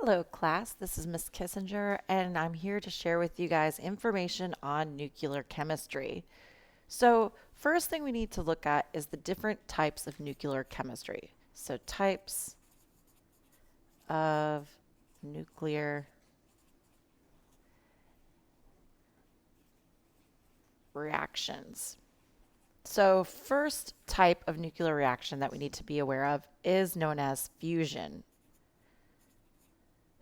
Hello class, this is Miss Kissinger and I'm here to share with you guys information on nuclear chemistry. So first thing we need to look at is the different types of nuclear chemistry. So types of nuclear reactions. So first type of nuclear reaction that we need to be aware of is known as fusion.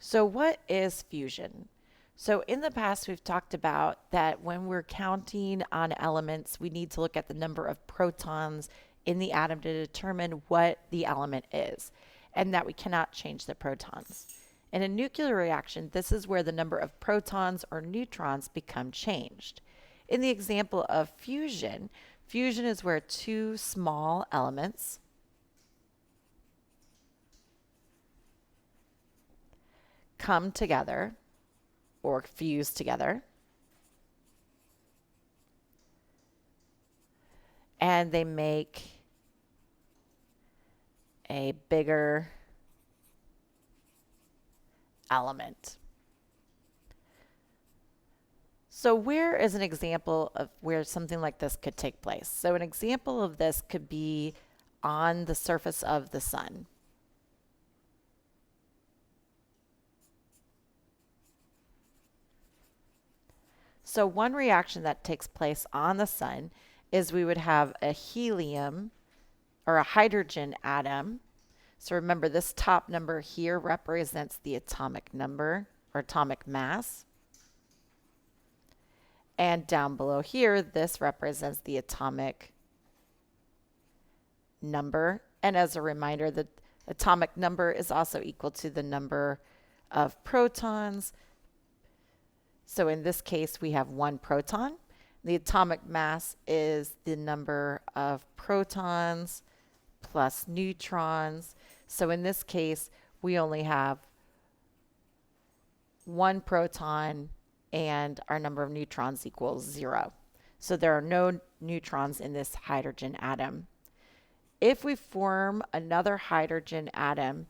So what is fusion? So in the past, we've talked about that when we're counting on elements, we need to look at the number of protons in the atom to determine what the element is, and that we cannot change the protons. In a nuclear reaction, this is where the number of protons or neutrons become changed. In the example of fusion, fusion is where two small elements come together or fuse together, and they make a bigger element. So where is an example of where something like this could take place? So an example of this could be on the surface of the sun. So one reaction that takes place on the sun is we would have a helium or a hydrogen atom. So remember, this top number here represents the atomic number or atomic mass. And down below here, this represents the atomic number. And as a reminder, the atomic number is also equal to the number of protons. So in this case, we have one proton. The atomic mass is the number of protons plus neutrons. So in this case, we only have one proton and our number of neutrons equals 0. So there are no neutrons in this hydrogen atom. If we form another hydrogen atom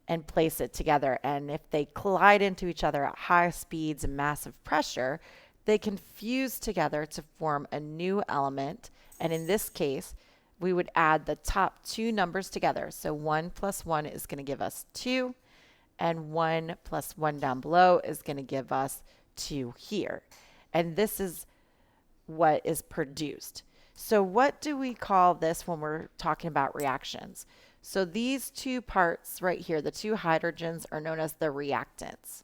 and place it together, and if they collide into each other at high speeds and massive pressure, they can fuse together to form a new element. And in this case, we would add the top two numbers together. So 1 plus 1 is going to give us 2, and 1 plus 1 down below is going to give us 2 here. And this is what is produced. So what do we call this when we're talking about reactions? So these two parts right here, the two hydrogens, are known as the reactants.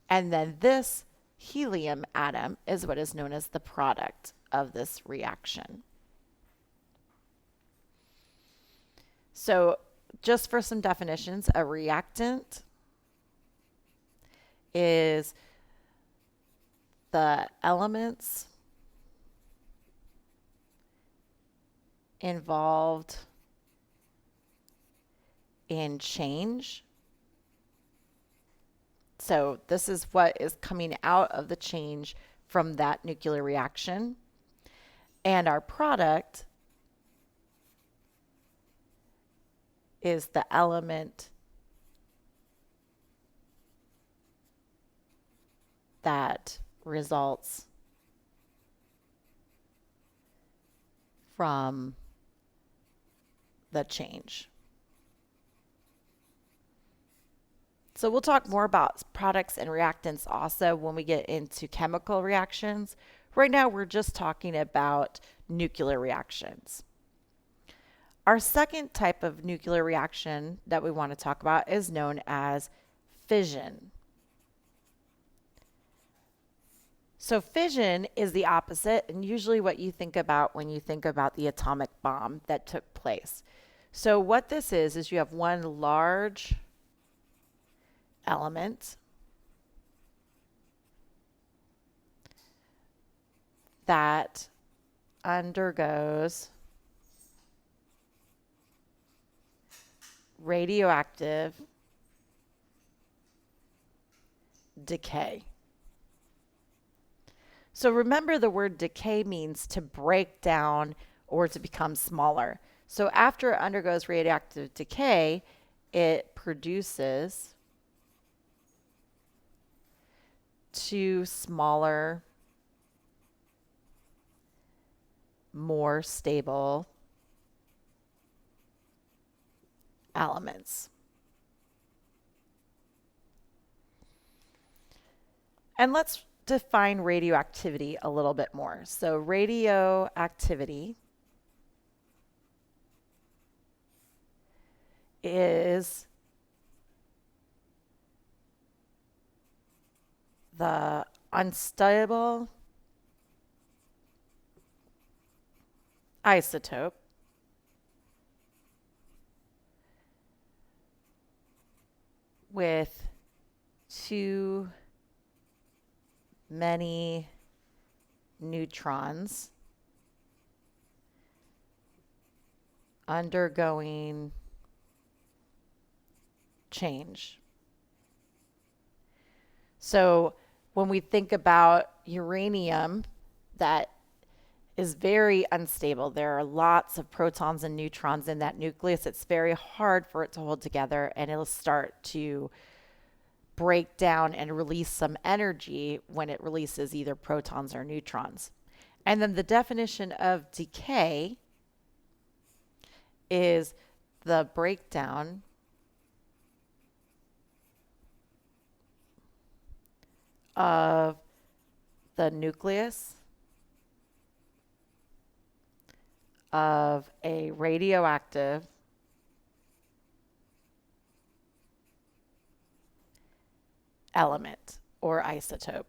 And then this helium atom is what is known as the product of this reaction. So just for some definitions, a reactant is the elements involved in change. So this is what is coming out of the change from that nuclear reaction. And our product is the element that results from the change. So we'll talk more about products and reactants also when we get into chemical reactions. Right now we're just talking about nuclear reactions. Our second type of nuclear reaction that we want to talk about is known as fission. So fission is the opposite, and usually what you think about when you think about the atomic bomb that took place. So what this is you have one large element that undergoes radioactive decay. So remember, the word decay means to break down or to become smaller. So after it undergoes radioactive decay, it produces two smaller, more stable elements. And let's define radioactivity a little bit more. So radioactivity is the unstable isotope with too many neutrons undergoing change. So when we think about uranium, that is very unstable. There are lots of protons and neutrons in that nucleus. It's very hard for it to hold together, and it'll start to break down and release some energy when it releases either protons or neutrons. And then the definition of decay is the breakdown of the nucleus of a radioactive element or isotope.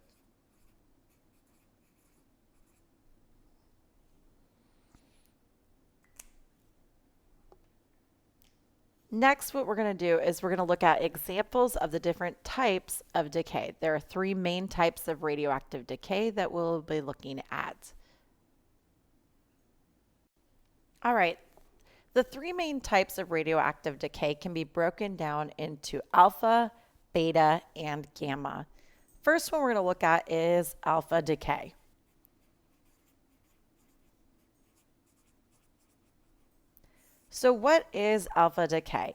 Next, what we're going to do is we're going to look at examples of the different types of decay. There are three main types of radioactive decay that we'll be looking at. All right, the three main types of radioactive decay can be broken down into alpha, beta, and gamma. First one we're going to look at is alpha decay. So what is alpha decay?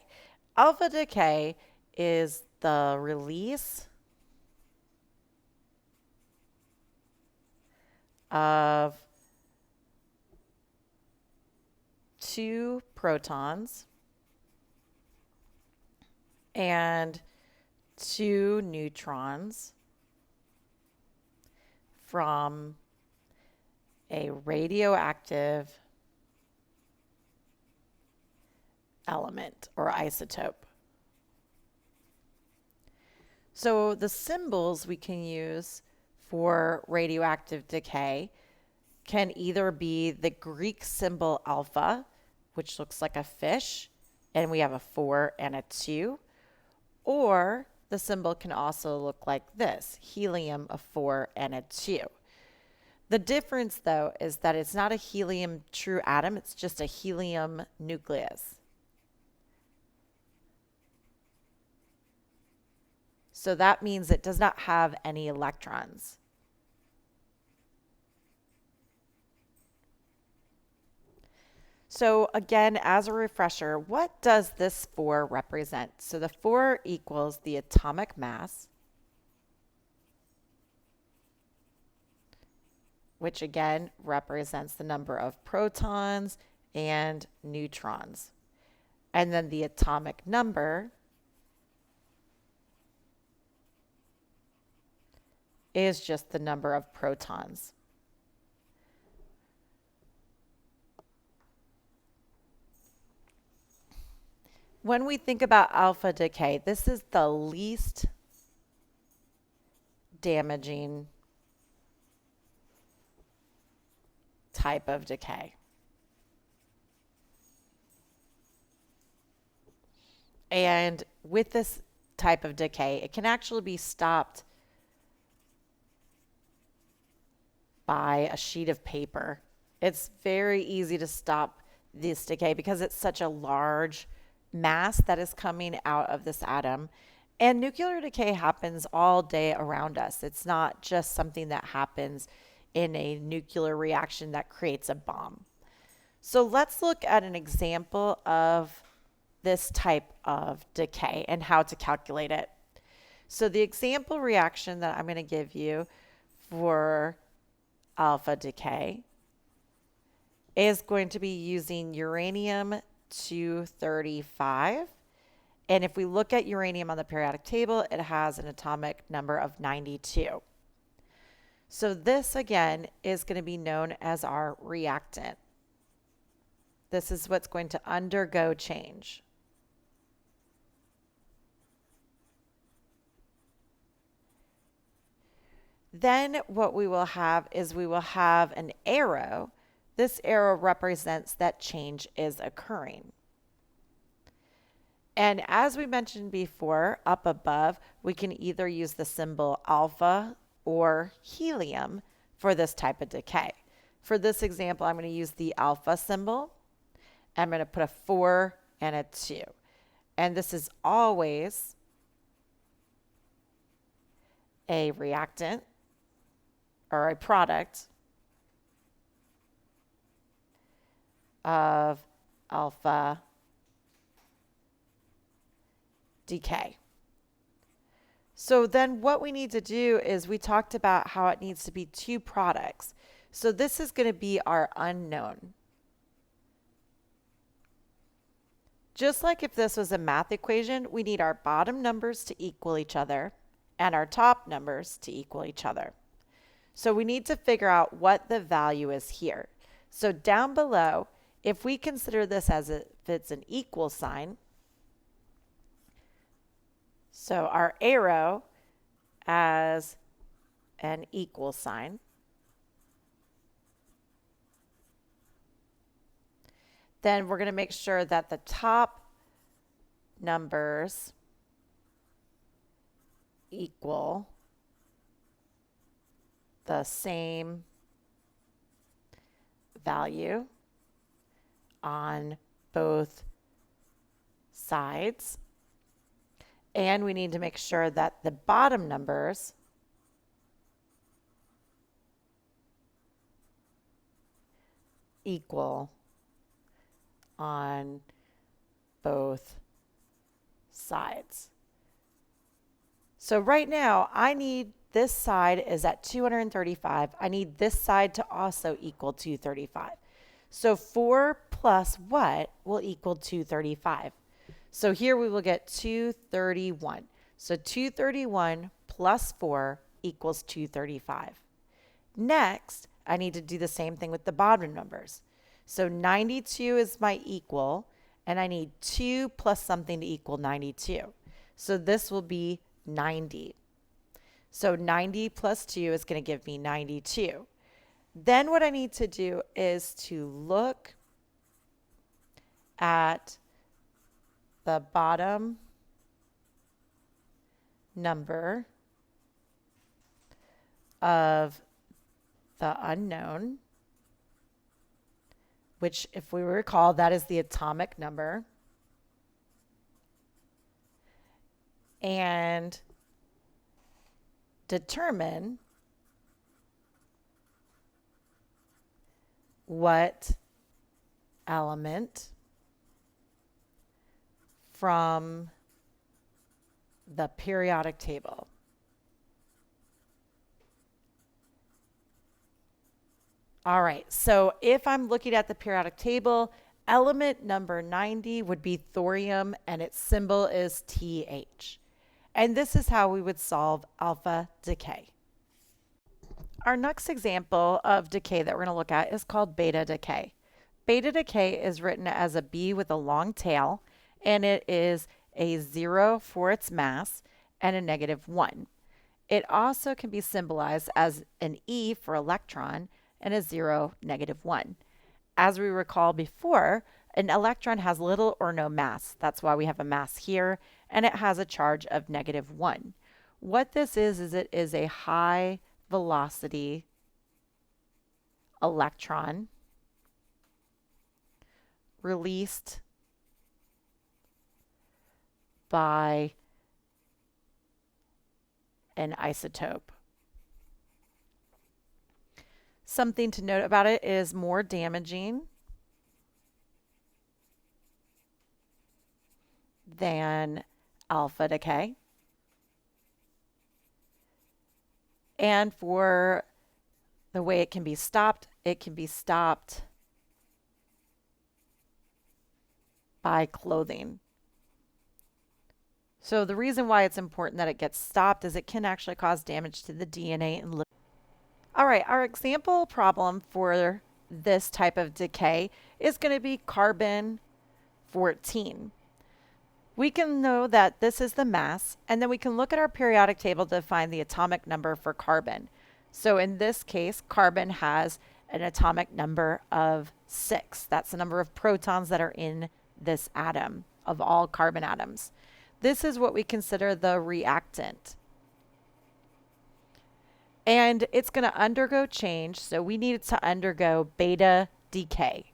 Alpha decay is the release of two protons and two neutrons from a radioactive element or isotope. So the symbols we can use for radioactive decay can either be the Greek symbol alpha, which looks like a fish, and we have a 4 and a 2, or the symbol can also look like this, helium, a 4 and a 2. The difference, though, is that it's not a helium true atom, it's just a helium nucleus. So that means it does not have any electrons. So again, as a refresher, what does this 4 represent? So the 4 equals the atomic mass, which again represents the number of protons and neutrons. And then the atomic number is just the number of protons. When we think about alpha decay, this is the least damaging type of decay. And with this type of decay, it can actually be stopped by a sheet of paper. It's very easy to stop this decay because it's such a large mass that is coming out of this atom. And nuclear decay happens all day around us. It's not just something that happens in a nuclear reaction that creates a bomb. So let's look at an example of this type of decay and how to calculate it. So the example reaction that I'm going to give you for alpha decay is going to be using uranium 235. And if we look at uranium on the periodic table, it has an atomic number of 92. So this again is going to be known as our reactant. This is what's going to undergo change. Then what we will have is we will have an arrow. This arrow represents that change is occurring. And as we mentioned before, up above, we can either use the symbol alpha or helium for this type of decay. For this example, I'm going to use the alpha symbol. I'm going to put a 4 and a 2. And this is always a reactant or a product of alpha decay. So then what we need to do is we talked about how it needs to be two products. So this is going to be our unknown. Just like if this was a math equation, we need our bottom numbers to equal each other and our top numbers to equal each other. So we need to figure out what the value is here. So down below, if we consider this as if it's an equal sign, so our arrow as an equal sign, then we're going to make sure that the top numbers equal the same value on both sides. And we need to make sure that the bottom numbers equal on both sides. So right now, I need this side is at 235. I need this side to also equal 235. So 4 plus what will equal 235? So here we will get 231. So 231 plus 4 equals 235. Next, I need to do the same thing with the bottom numbers. So 92 is my equal, and I need 2 plus something to equal 92. So this will be 90. So 90 plus 2 is going to give me 92. Then what I need to do is to look at the bottom number of the unknown, which if we recall, that is the atomic number, and determine what element from the periodic table All right, so if I'm looking at the periodic table, element number 90 would be thorium and its symbol is TH. And this is how we would solve alpha decay. Our next example of decay that we're going to look at is called beta decay. Beta decay is written as a B with a long tail, and it is a 0 for its mass and a -1. It also can be symbolized as an E for electron and a 0, -1. As we recall before, an electron has little or no mass. That's why we have a mass here, and it has a charge of -1. What this is it is a high velocity electron released by an isotope. Something to note about it is more damaging than alpha decay. And for the way it can be stopped by clothing. So the reason why it's important that it gets stopped is it can actually cause damage to the DNA and liver. All right, our example problem for this type of decay is going to be carbon 14. We can know that this is the mass, and then we can look at our periodic table to find the atomic number for carbon. So in this case, carbon has an atomic number of 6. That's the number of protons that are in this atom of all carbon atoms. This is what we consider the reactant. And it's going to undergo change, so we need it to undergo beta decay.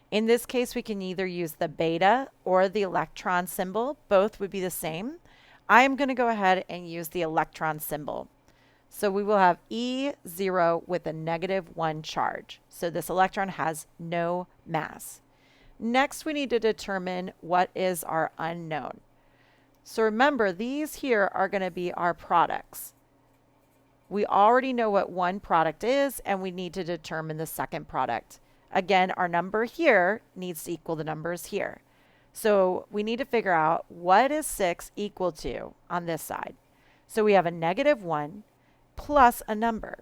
In this case, we can either use the beta or the electron symbol. Both would be the same. I'm going to go ahead and use the electron symbol. So we will have E0 with a -1 charge. So this electron has no mass. Next, we need to determine what is our unknown. So remember, these here are going to be our products. We already know what one product is, and we need to determine the second product. Again, our number here needs to equal the numbers here. So we need to figure out what is 6 equal to on this side. So we have a -1 plus a number.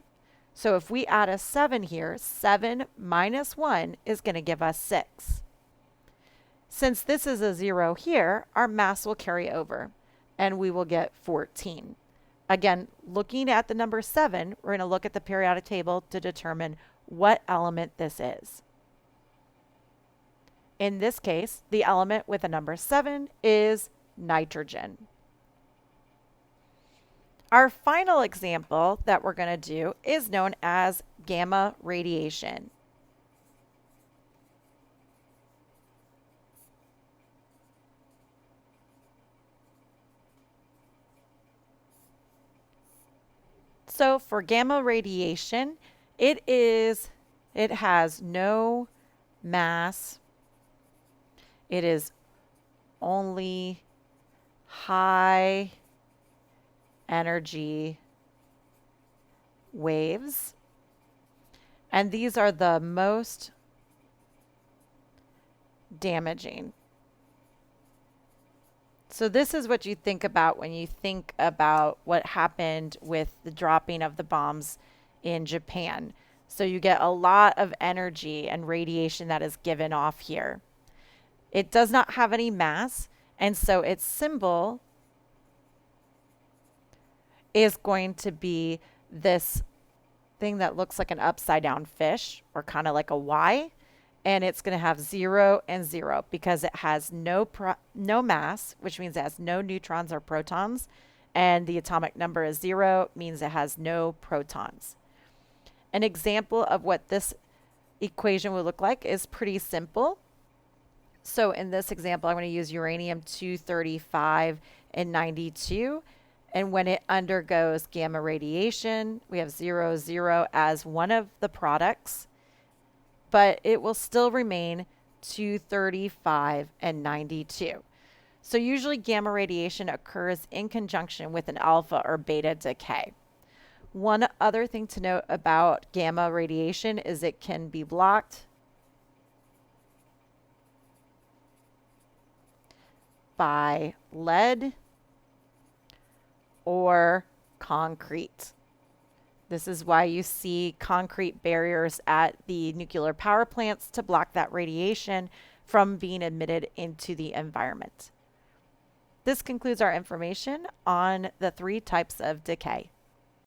So if we add a 7 here, 7 minus 1 is going to give us 6. Since this is a 0 here, our mass will carry over, and we will get 14. Again, looking at the number 7, we're going to look at the periodic table to determine what element this is. In this case, the element with a number 7 is nitrogen. Our final example that we're going to do is known as gamma radiation. So for gamma radiation, it has no mass. It is only high energy waves. And these are the most damaging. So this is what you think about when you think about what happened with the dropping of the bombs in Japan. So you get a lot of energy and radiation that is given off here. It does not have any mass, and so its symbol is going to be this thing that looks like an upside down fish, or kind of like a Y. And it's going to have 0 and 0 because it has no mass, which means it has no neutrons or protons. And the atomic number is 0, means it has no protons. An example of what this equation would look like is pretty simple. So in this example, I'm going to use uranium-235 and 92. And when it undergoes gamma radiation, we have 0, 0 as one of the products, but it will still remain 235 and 92. So usually gamma radiation occurs in conjunction with an alpha or beta decay. One other thing to note about gamma radiation is it can be blocked by lead or concrete. This is why you see concrete barriers at the nuclear power plants to block that radiation from being emitted into the environment. This concludes our information on the 3 types of decay.